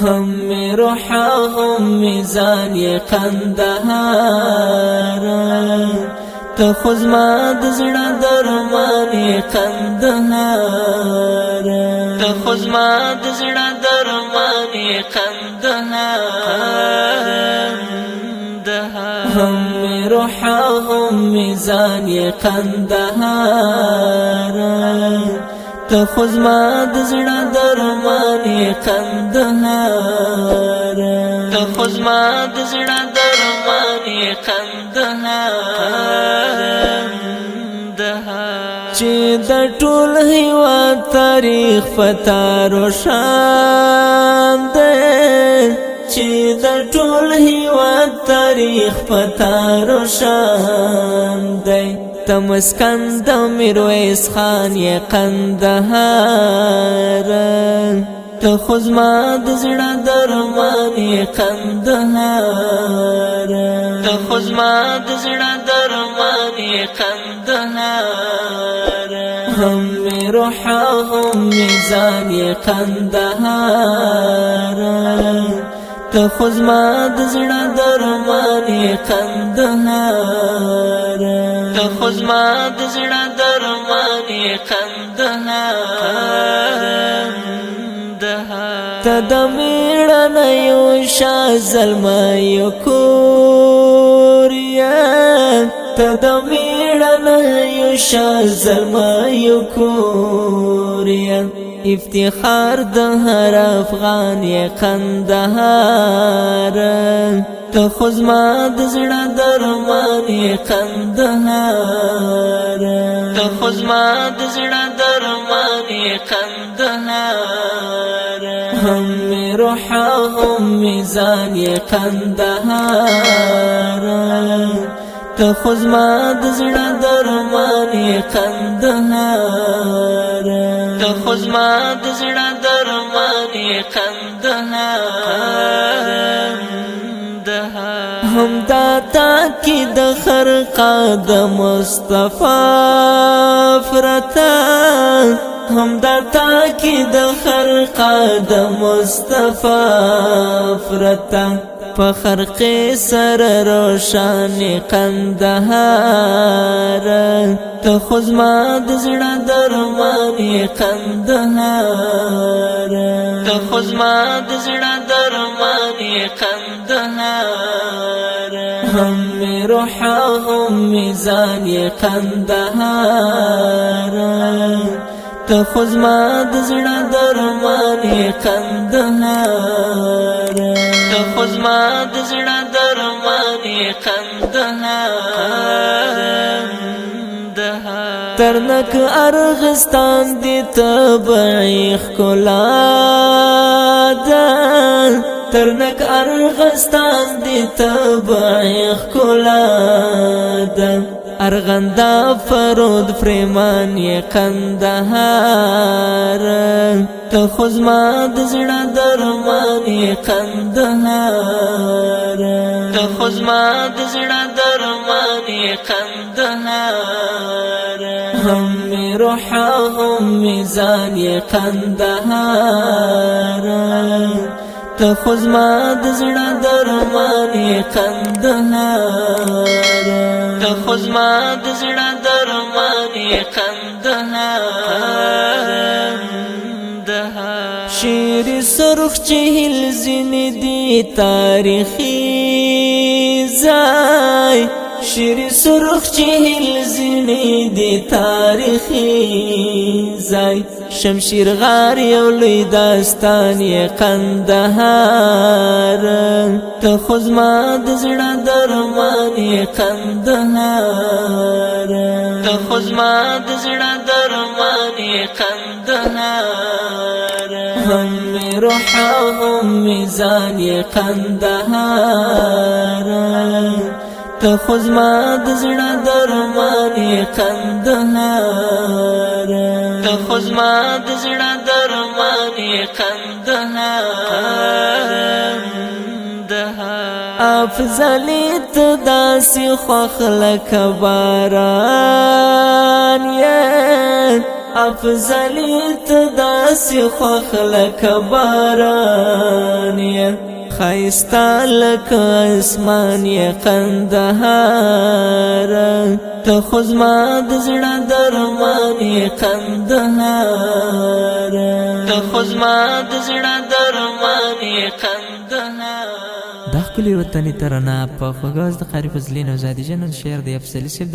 هم می روحا هم میزان یې قندهار ته خو زما د زړه درمان یې قندهار ته خو زما د زړه درمان یې قندهار هم می روحا هم میزان یې قندهار ته خو زما د زړه درمان یې قندهار ته خو زما د زړه درمان یې قندهار چې د ټول هیواد تاریخ پتا روښان دی چې د ټول هیواد تاریخ پتا روښان دی ته مسکن د میرویس خان یې قندهار ته خو زما د زړه درمان یې قندهار ته خو زما د زړه درمان یې قندهار هم می روحا هم میزان یې قندهار ته خو زما د زړه درمان یې قندهار ته خو زما د زړه درمان یې قندهار ته د میړنیو شاه زلمیو کور یې ته د میړنیو شاه زلمیو کور یې افتخار د هر افغان یې قندهار ته خو زما د زړه درمان یې قندهار ته خو زما د زړه درمان یې قندهار هم می روحا هم میزان یې قندهار ته خو زما د زړه درمان یې قندهار ته خو زما د زړه درمان یې قندهار هم داتا کی د خرقه د مصطفی فرتا هم داتا کی د خرقه د مصطفی فرتا په خرقه سر روشن قندهار ته خو زما د زړه درمان یې قندهار ته خو زما د زړه درمان یې قندهار هم می روحا هم میزان یې قندهار ته خو زما د زړه درمان یې قندهار ته خو زما د زړه درمان یې قندهار ترنک ارغستان دی طبعی ښکلا ده ترنک ارغستان دی طبعی ښکلا ده ارغندا فرود فریمان یې قندهار ته خو زما د زړه درمان یې قندهار ته خو زما د زړه درمان یې قندهار هم می روحا هم میزان یې قندهار ته خو زما د زړه درمان یې قندهار ته خو زما د زړه درمان یې قندهار شیر سرخ چهل زینې دی تاریخي ځای شیر سرخ چهل زینې دی تاریخي ځای شمشیر غار یو لوی داستان یې قندهار ته خو زما د زړه درمان یې قندهار ته خو زما د زړه درمان یې قندهار هم می روحا هم میزان یې قندهار ته خو زما د زړه درمان یې قندهار ته خو زما د زړه درمان یې قندهار افضلی ته داسې خوښ لکه باران یې افضلی ته داسې خوښ لکه باران خایستا لکه اسمان یې قندهار ته خو زما د زړه درمان یې قندهار ته خو زما د زړه درمان یې قندهار. دا ښکلي وطني ترانه په خوږ آواز د قاري فضلین او زادي جنون شعر د افضلي صاحب